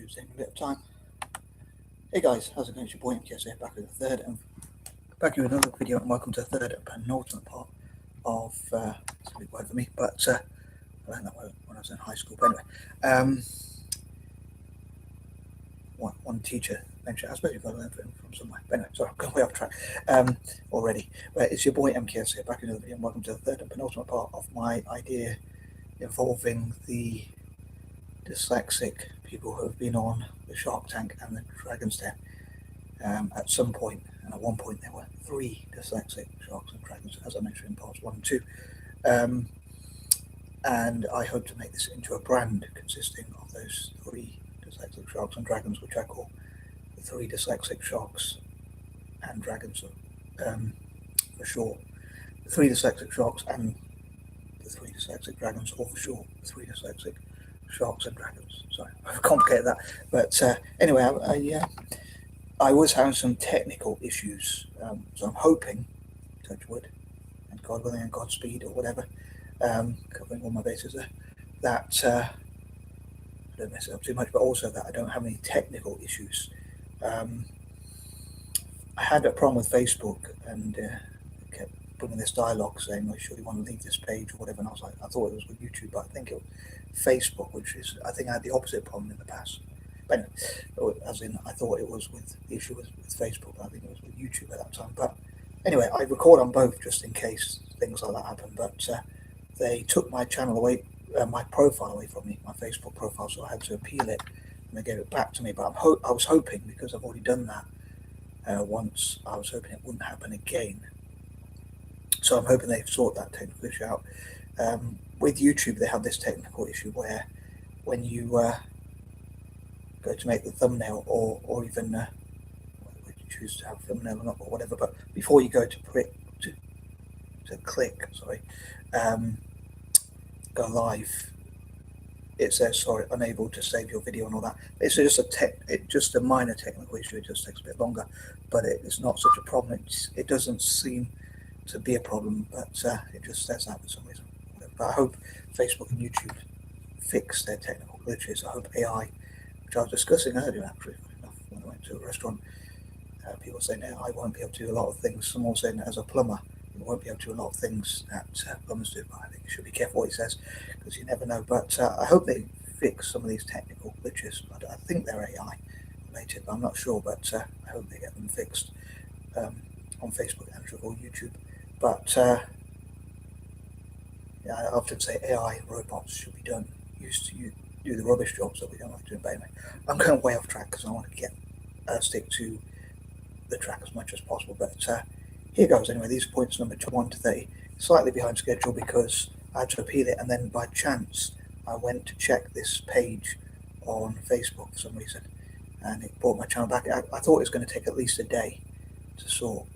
YouTube's taking a bit of time. Hey guys, how's it going? It's your boy M.K.S here, back with back with another video, and welcome to the third and penultimate part of it's a big word for me, but I learned that word when I was in high school. But anyway, one teacher mentioned, I suppose you've got to learn from somewhere. But anyway, sorry, I'm going way off track already. But it's your boy M.K.S here, back with another video, and welcome to the third and penultimate part of my idea involving the dyslexic people who have been on the Shark Tank and the Dragon's Den at some point, and at one point there were 3 dyslexic sharks and dragons, as I mentioned in parts 1 and 2, and I hope to make this into a brand consisting of those 3 dyslexic sharks and dragons, which I call the 3 dyslexic sharks and dragons for short. The 3 dyslexic sharks and the 3 dyslexic dragons, or for short, the 3 dyslexic sharks and dragons. Sorry, I've complicated that. But anyway, I was having some technical issues, so I'm hoping, touch wood, and God willing, and Godspeed, or whatever, covering all my bases there, that I don't mess it up too much, but also that I don't have any technical issues. I had a problem with Facebook, and it kept putting this dialogue saying, "I surely want to leave this page," or whatever, and I was like, I thought it was with YouTube, but I think it was Facebook, which is, I think I had the opposite problem in the past. But anyway, as in, I thought it was with the issue with Facebook, but I think it was with YouTube at that time. But anyway, I record on both just in case things like that happen. But they took my channel away, my profile away from me, my Facebook profile, so I had to appeal it, and they gave it back to me. But I was hoping, because I've already done that once, I was hoping it wouldn't happen again. So I'm hoping they've sorted that technical issue out. With YouTube, they have this technical issue where when you go to make the thumbnail, or even whether you choose to have a thumbnail or not, or whatever, but before you go to click, go live, it says, sorry, unable to save your video and all that. It's just a minor technical issue. It just takes a bit longer, but it's not such a problem. It doesn't seem to be a problem, but it just says that for some reason. But I hope Facebook and YouTube fix their technical glitches. I hope AI, which I was discussing earlier actually, when I went to a restaurant, people saying AI won't be able to do a lot of things. Someone was saying that as a plumber, you won't be able to do a lot of things that plumbers do, but I think you should be careful what he says, because you never know. But I hope they fix some of these technical glitches. I think they're AI related, but I'm not sure, but I hope they get them fixed on Facebook and YouTube. But yeah, I often say AI and robots should be used to do the rubbish jobs that we don't like doing. But anyway, I'm going way off track because I want to stick to the track as much as possible. But here goes. Anyway, these are points number 1 to 30, slightly behind schedule because I had to appeal it, and then by chance I went to check this page on Facebook for some reason, and it brought my channel back. I thought it was going to take at least a day to sort,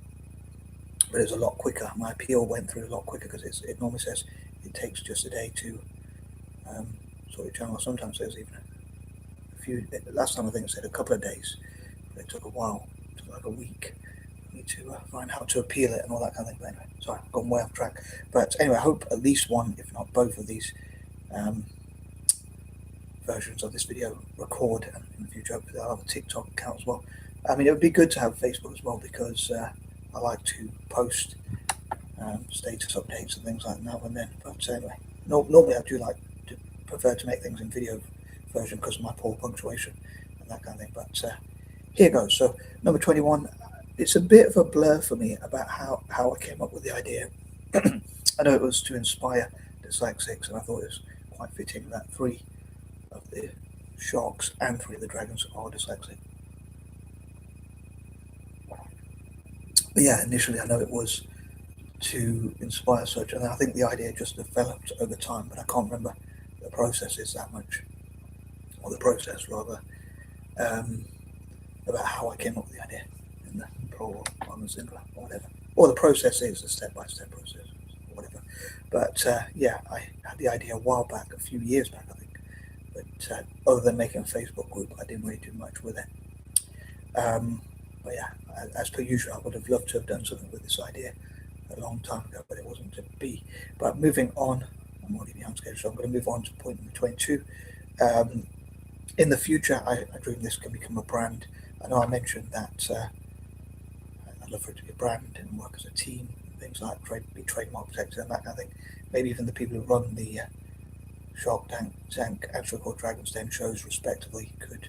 but it was a lot quicker. My appeal went through a lot quicker, because it normally says it takes just a day to sort your channel. Sometimes there's even a few. Last time I think it said a couple of days, but it took a while. It took like a week for me to find how to appeal it and all that kind of thing. But anyway, sorry, I've gone way off track. But anyway, I hope at least one, if not both of these versions of this video record, and in the future hopefully I'll have a TikTok account as well. I mean, it would be good to have Facebook as well, because I like to post status updates and things like that now and then. But anyway, normally I do prefer to make things in video version because of my poor punctuation and that kind of thing. But here goes. So number 21, it's a bit of a blur for me about how I came up with the idea. I know it was to inspire dyslexics, and I thought it was quite fitting that 3 of the sharks and 3 of the dragons are dyslexic. But yeah, initially I know it was to inspire such, and I think the idea just developed over time, but I can't remember the process is that much, or the process rather, about how I came up with the idea in the plural or the singular or whatever, or the process is a step-by-step process or whatever. But yeah, I had the idea a while back, a few years back I think, but other than making a Facebook group, I didn't really do much with it. But yeah, as per usual, I would have loved to have done something with this idea a long time ago, but it wasn't to be. But moving on, I'm already behind schedule, so I'm going to move on to point number 22. in the future, I dream this can become a brand. I know I mentioned that I'd love for it to be a brand and work as a team, things like be trademark protected and that kind of thing. Maybe even the people who run the Shark Tank and so-called Dragon's Den shows, respectively, could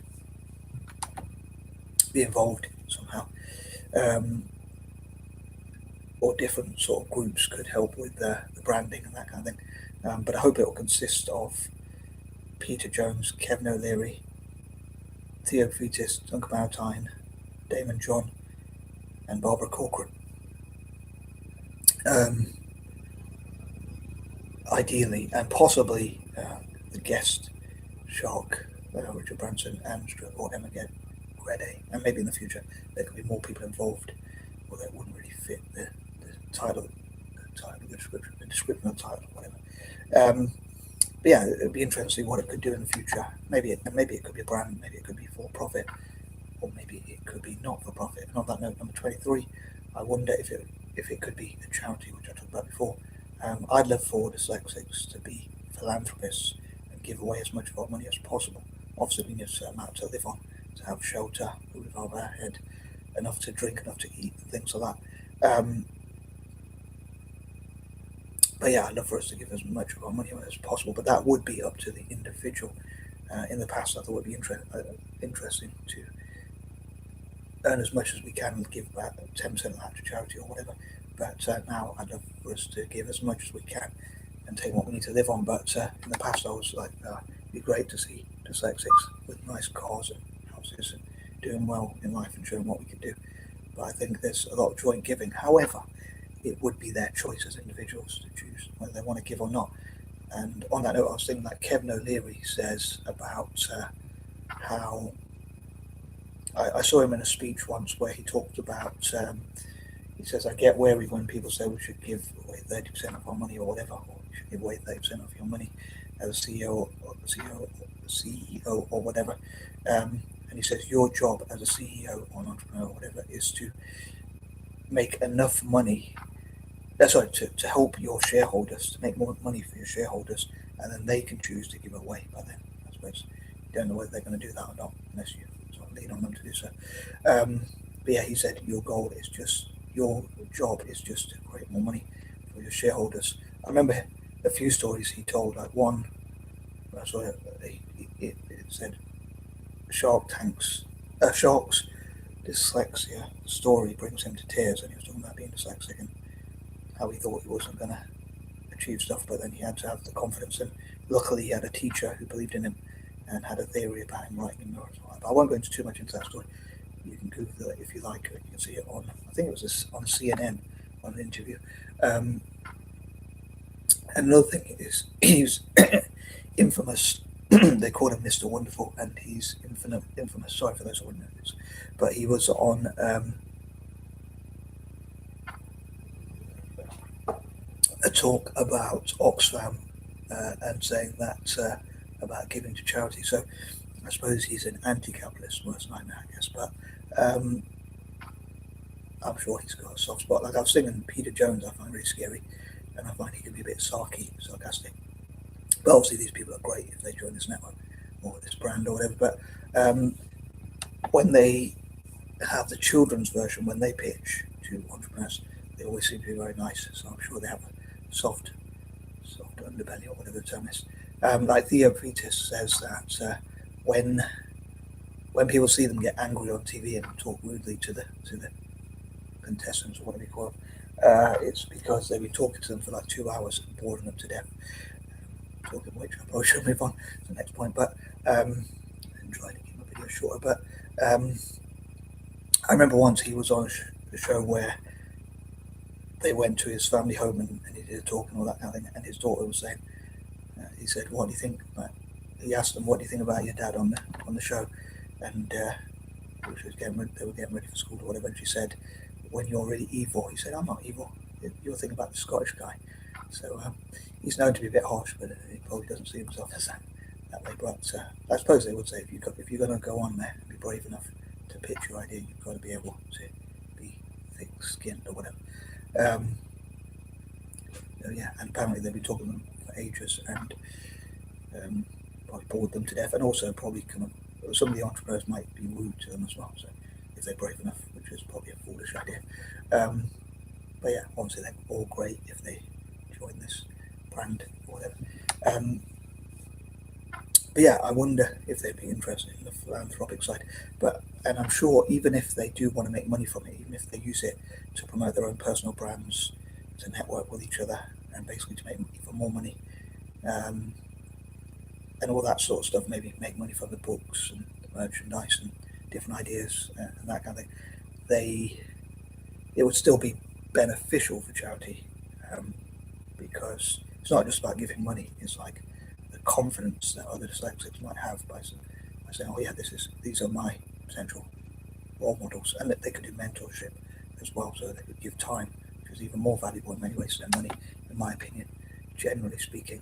be involved somehow. Or different sort of groups could help with the branding and that kind of thing. But I hope it will consist of Peter Jones, Kevin O'Leary, Theo Fetis, Duncan Valentine, Damon John, and Barbara Corcoran. Ideally, and possibly the guest shark, Richard Branson and or Immigrant, and maybe in the future there could be more people involved, although it wouldn't really fit the title, the description of the title, whatever. But yeah, it'd be interesting to see what it could do in the future. Maybe it could be a brand, maybe it could be for profit, or maybe it could be not for profit. And on that note, number 23, I wonder if it could be a charity, which I talked about before. I'd love for dyslexics to be philanthropists and give away as much of our money as possible. Obviously, we need a certain amount to live on, to have shelter, a roof over our head, enough to drink, enough to eat, and things like that. But yeah, I'd love for us to give as much of our money away as possible, but that would be up to the individual. In the past, I thought it would be interesting to earn as much as we can and give back 10% of that to charity or whatever. But now I'd love for us to give as much as we can and take what we need to live on. But in the past, I was like, it'd be great to see dyslexics with nice cars and houses and doing well in life and showing what we could do. But I think there's a lot of joy in giving. However, it would be their choice as individuals to choose whether they want to give or not. And on that note, I was thinking that Kevin O'Leary says about how I saw him in a speech once where he talked about, he says, I get wary when people say we should give away 30% of our money or whatever, or you should give away 30% of your money as a CEO or whatever. And he says, your job as a CEO or an entrepreneur or whatever is to make enough money, to help your shareholders, to make more money for your shareholders, and then they can choose to give it away by then. I suppose you don't know whether they're going to do that or not, unless you sort of lean on them to do so. But yeah, he said your job is just to create more money for your shareholders. I remember a few stories he told, like one, I saw it said Shark's dyslexia story brings him to tears, and he was talking about being dyslexic and how he thought he wasn't going to achieve stuff, but then he had to have the confidence, and luckily he had a teacher who believed in him and had a theory about him writing in mirrors. But I won't go into too much into that story. You can Google it if you like. You can see it on, I think it was on CNN, on an interview. And another thing is, he's infamous. They call him Mr. Wonderful, and he's infamous. Sorry for those who wouldn't know this, but he was on a talk about Oxfam and saying that about giving to charity. So I suppose he's an anti-capitalist, worst nightmare, I guess. But I'm sure he's got a soft spot. Like I was thinking, Peter Jones, I find really scary, and I find he can be a bit sarcastic. But obviously, these people are great if they join this network or this brand or whatever. But when they have the children's version, when they pitch to entrepreneurs, they always seem to be very nice. So I'm sure they have a soft underbelly or whatever the term is. Like Theo Fetis says that when people see them get angry on TV and talk rudely to the contestants or whatever you call them, it's because they've been talking to them for like 2 hours and boring them to death. Talking which, I probably should move on to the next point, but and trying to keep my video shorter. But I remember once he was on a show where they went to his family home and he did a talk and all that kind of thing, and his daughter was saying, he said, "What do you think?" He asked them, "What do you think about your dad on the show?" And they were getting ready for school or whatever, and she said, "When you're really evil." He said, "I'm not evil. You're thinking about the Scottish guy." So he's known to be a bit harsh, but he probably doesn't see himself as that way. But I suppose they would say if you're going to go on there and be brave enough to pitch your idea, you've got to be able to be thick-skinned or whatever. Yeah, and apparently they've been talking to them for ages, and probably bored them to death, and also probably some of the entrepreneurs might be rude to them as well. So if they're brave enough, which is probably a foolish idea. But yeah, obviously they're all great if they join this brand or whatever. But yeah, I wonder if they'd be interested in the philanthropic side. And I'm sure even if they do want to make money from it, even if they use it to promote their own personal brands, to network with each other, and basically to make even more money, and all that sort of stuff, maybe make money from the books and the merchandise and different ideas and that kind of thing, it would still be beneficial for charity, because it's not just about giving money. It's like the confidence that other dyslexics might have by saying, oh yeah, these are my potential role models, and that they could do mentorship as well, so they could give time, which is even more valuable in many ways than money, in my opinion, generally speaking.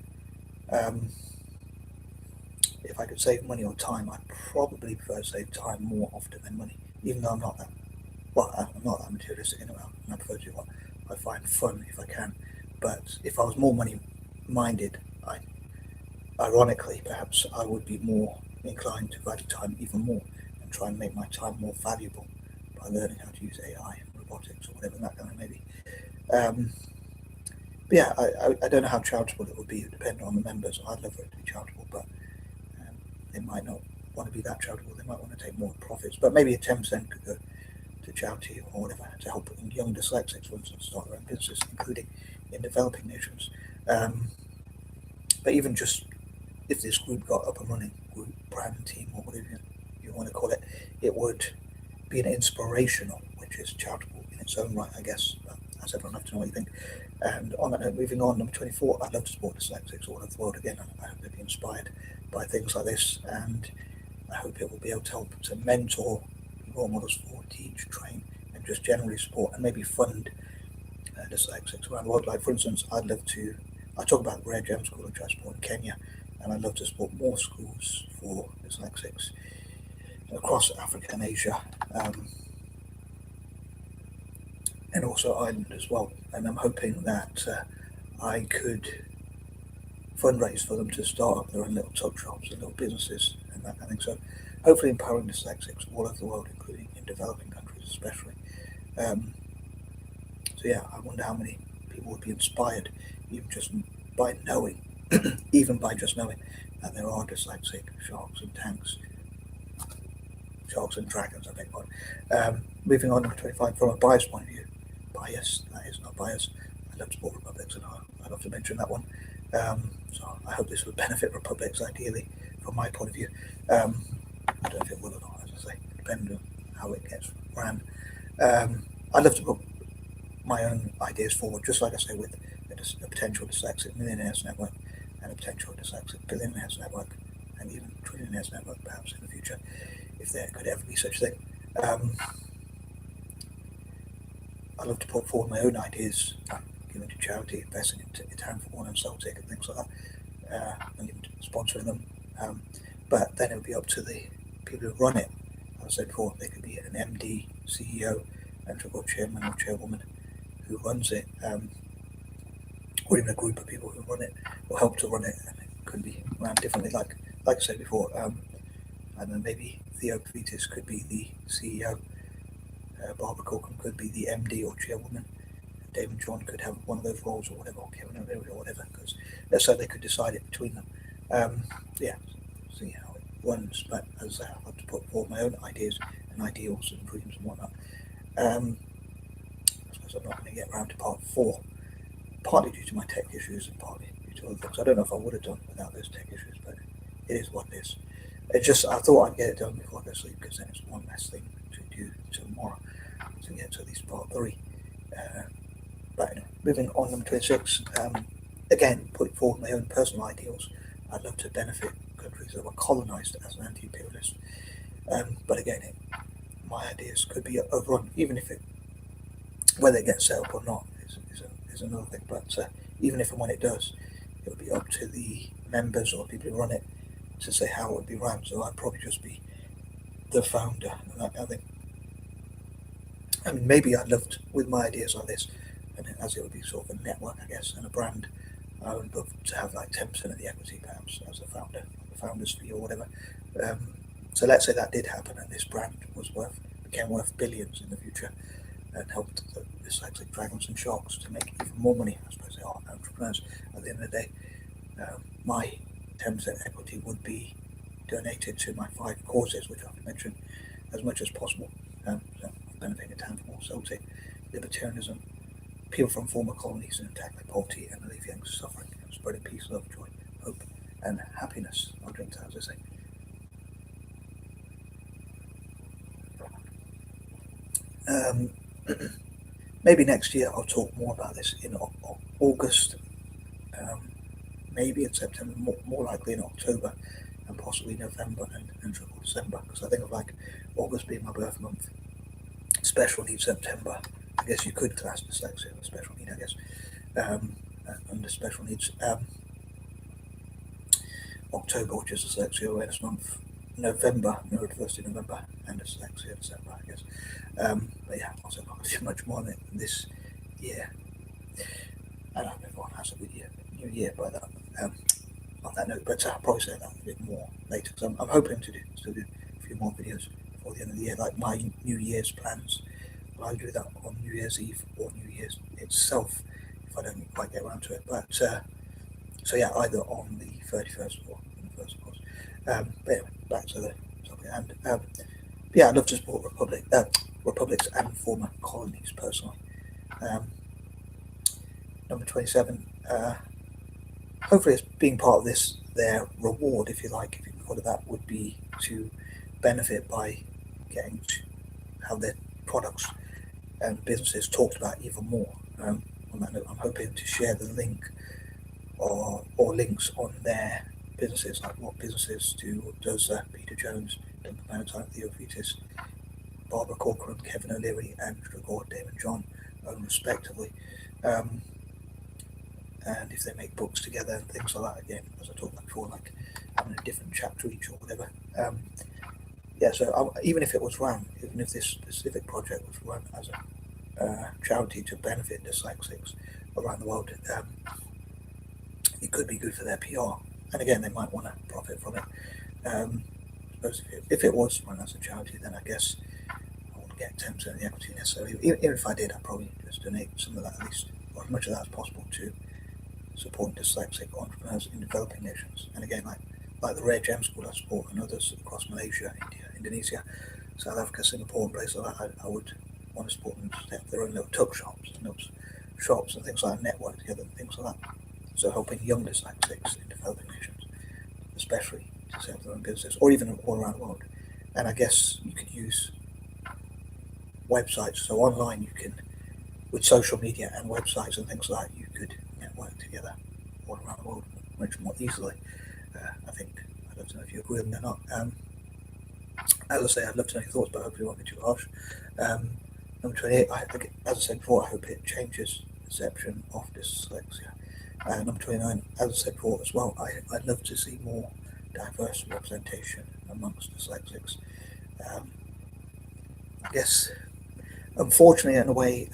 If I could save money or time, I'd probably prefer to save time more often than money, even though I'm not that materialistic anyway, and I prefer to do what I find fun if I can. But if I was more money minded, ironically perhaps I would be more inclined to value time even more and try and make my time more valuable by learning how to use AI and robotics or whatever that kind of maybe. But yeah, I don't know how charitable it would be. It would depend on the members. I'd love for it to be charitable, but they might not want to be that charitable. They might want to take more profits, but maybe a 10% could go to charity or whatever to help young dyslexics, for instance, start their own business, including in developing nations. But even just if this group got up and running, group, brand, team, or whatever you want to call it, it would be an inspirational, which is charitable in its own right, I guess. But as everyone have to know what you think. And on that note, moving on, number 24, I'd love to support dyslexics all over the world again. I hope they'll be inspired by things like this, and I hope it will be able to help to mentor role models for, teach, train, and just generally support and maybe fund dyslexics around the world. Like, for instance, I talk about the Rare Gem School, which I support in Kenya, and I'd love to support more schools for dyslexics across Africa and Asia, and also Ireland as well. And I'm hoping that I could fundraise for them to start up their own little tuck shops and little businesses and that kind of thing. So hopefully empowering dyslexics all over the world, including in developing countries especially. So yeah, I wonder how many people would be inspired even just by knowing, even by just knowing that there are dyslexic sharks and dragons, I beg pardon. Moving on to 25, from a bias point of view. Bias, that is not bias. I love support republics, and I'd love to mention that one. So I hope this would benefit republics, ideally, from my point of view. I don't know if it will or not, as I say, depending on how it gets ran. I'd love to put my own ideas forward, just like I say, with a potential dyslexic millionaires network and a potential dyslexic billionaires network, and even trillionaires network perhaps in the future, if there could ever be such a thing. I love to put forward my own ideas, giving to charity, investing in Town for One and Celtic and things like that, and even sponsoring them. But then it would be up to the people who run it. As I said before, they could be an MD, CEO, integral chairman or chairwoman who runs it, or even a group of people who run it or help to run it, and it could be run differently. Like I said before, and then maybe Theo Kvitis could be the CEO, Barbara Corcoran could be the MD or chairwoman, David John could have one of those roles or whatever, or Kevin O'Leary or whatever, because so they could decide it between them. Yeah, see how it runs. But as I say, I have to put forward my own ideas and ideals and dreams and whatnot. I suppose I'm not going to get around to part 4, partly due to my tech issues and partly due to other things. I don't know if I would have done without those tech issues, but it is what it is. It's just, I thought I'd get it done before I go to sleep, because then it's one less thing to do tomorrow to get to at least part 3. But anyway, moving on, number 26. Again, putting forward my own personal ideals. I'd love to benefit countries that were colonized as an anti-imperialist. But again, my ideas could be overrun, even if whether it gets set up or not is another thing. But even if and when it does, it would be up to the members or people who run it to say how it would be run. So I'd probably just be the founder and that kind of thing. I mean, maybe I'd love to, with my ideas like this, and as it would be sort of a network, I guess, and a brand, I would love to have like 10% of the equity, perhaps, as a founder, the founders fee or whatever. So let's say that did happen and this brand became worth billions in the future and helped the dyslexic dragons and sharks to make even more money. I suppose they are entrepreneurs at the end of the day. My 10% equity would be donated to my 5 causes, which I've mentioned as much as possible. So benefiting a town from all sovereignty, libertarianism, people from former colonies, and tackling poverty and alleviating suffering, and spreading peace, love, joy, hope, and happiness. I'll drink that, as I say. Maybe next year I'll talk more about this in August, maybe in September, more likely in October, and possibly November and December, because I think of like August being my birth month, special needs September. I guess you could class dyslexia as a special need, I guess, under special needs. October, which is Dyslexia Awareness Month, November, Neurodiversity November, and Dyslexia December, I guess. But yeah, also not too much more on it this year. I hope everyone has a good new year by that. On that note, but I'll probably say that a bit more later, because I'm hoping to still do a few more videos before the end of the year, like my New Year's plans. I'll do that on New Year's Eve or New Year's itself if I don't quite get around to it. But so yeah, either on the 31st or on the 1st, of course. But anyway, back to the topic. And yeah, I'd love to support republics and former colonies personally. Number 27. Hopefully, as being part of this, their reward, if you like, if you can call it that, would be to benefit by getting to have their products and businesses talked about even more. On that note, I'm hoping to share the link or links on their businesses, like what businesses does Peter Jones, Duncan Valentine, Theo Fetis, Barbara Corcoran, Kevin O'Leary, and Gregor Damon John own respectively. And if they make books together and things like that, again, as I talked about before, like having a different chapter each or whatever. Yeah, so even if this specific project was run as a charity to benefit dyslexics around the world, it could be good for their PR. And again, they might want to profit from it. I suppose if it was run as a charity, then I guess I wouldn't get 10% of the equity necessarily. Even if I did, I'd probably just donate some of that at least, or as much of that as possible, to supporting dyslexic entrepreneurs in developing nations. And again, like the Rare Gem School I support and others across Malaysia, India, Indonesia, South Africa, Singapore, and places like that, I would want to support them to have their own little tuck shops and things like that, network together and things like that. So helping young dyslexics in developing nations, especially to set up their own businesses, or even all around the world. And I guess you could use websites. So online you can, with social media and websites and things like that, you could network together all around the world much more easily. I think, I'd love to know if you agree with me or not. As I say, I'd love to know your thoughts, but hopefully it won't be too harsh. Number 28, as I said before, I hope it changes perception of dyslexia. Number 29, as I said before as well, I'd love to see more diverse representation amongst dyslexics. I guess, unfortunately, in a way,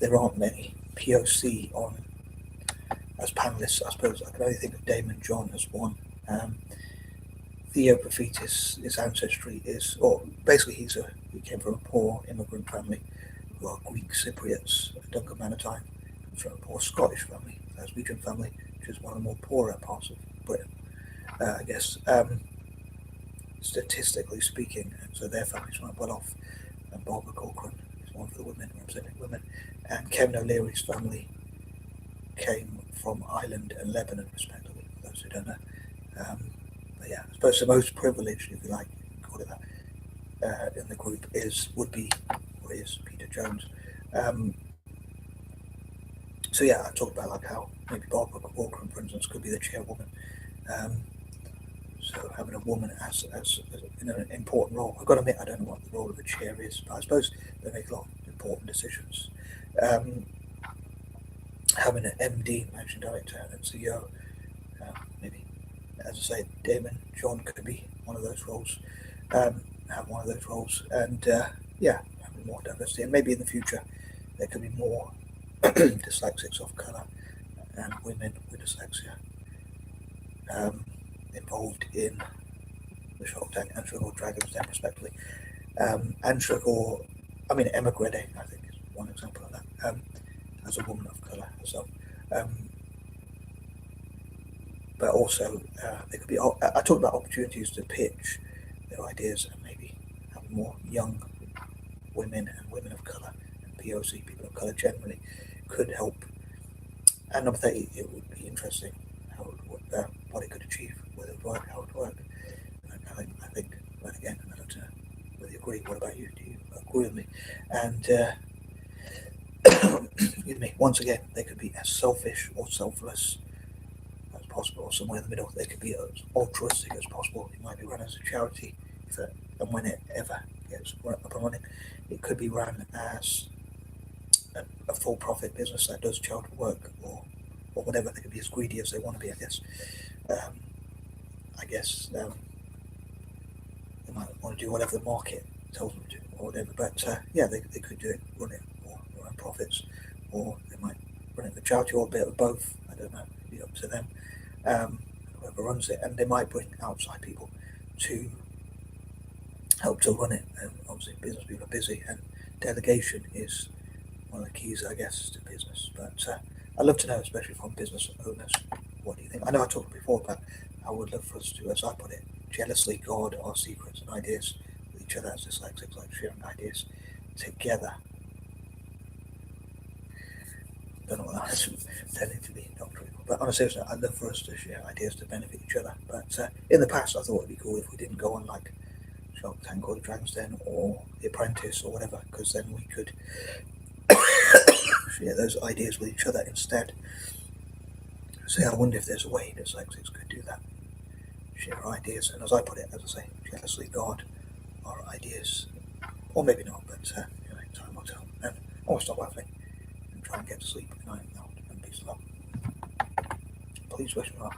there aren't many P.O.C. on as panelists. I suppose I can only think of Damon John as one. Theo Prophetis, his ancestry is, or basically he came from a poor immigrant family who are Greek-Cypriots. Duncan Valentine comes from a poor Scottish family, Glaswegian family, which is one of the more poorer parts of Britain, I guess, statistically speaking. And so their families weren't well off. And Barbara Corcoran is one of the women representing women. And Kevin O'Leary's family came from Ireland and Lebanon, respectively, for those who don't know. But yeah, I suppose the most privileged, if you like, call it that, in the group is Peter Jones. So yeah, I talked about like how maybe Barbara Corcoran, for instance, could be the chairwoman. So having a woman as in an important role. I've got to admit, I don't know what the role of the chair is, but I suppose they make a lot of important decisions. Having an MD, managing director, and CEO, maybe, as I say, Damon John could be one of those roles. Have one of those roles, and yeah, having more diversity, and maybe in the future there could be more dyslexics of colour and women with dyslexia involved in the Shark Tank and Sugar or Dragons Den respectively. And Sugar, Immigrant, I think is one example of that, as a woman of colour herself. But also, there could be, I talked about opportunities to pitch their ideas and maybe have more young women and women of colour and P.O.C, people of colour generally, could help. And number 30, it would be interesting what it could achieve, whether it would work, how it would work. I think, but again, I don't know whether you agree. What about you? Do you agree with me? And excuse me, once again, they could be as selfish or selfless as possible, or somewhere in the middle. They could be as altruistic as possible. It might be run as a charity, and when it ever gets up and running, it could be run as a for-profit business that does charitable work, or whatever. They could be as greedy as they want to be, I guess. They might want to do whatever the market tells them to, or whatever. But yeah, they could do it, run it, or run profits, or they might run it for charity, or a bit of both. I don't know. It'd be up to them. Whoever runs it, and they might bring outside people to help to run it. And obviously, business people are busy, and delegation is one of the keys, I guess, to business. But I'd love to know, especially from business owners, what do you think? I know I talked before, but I would love for us to, as I put it, jealously guard our secrets and ideas with each other as dyslexics, like sharing ideas together. Don't know what that's intending to be doctrinal, but on a serious note, I'd love for us to share ideas to benefit each other. But in the past, I thought it'd be cool if we didn't go on like Shark Tank or the Dragon's Den or The Apprentice or whatever, because then we could share those ideas with each other instead. So I wonder if there's a way dyslexics could do that. Share our ideas, and as I put it, as I say, jealously guard our ideas. Or maybe not, but time will tell. And I'll stop laughing and try and get to sleep. Good night now, and peace and love. Please wish me well.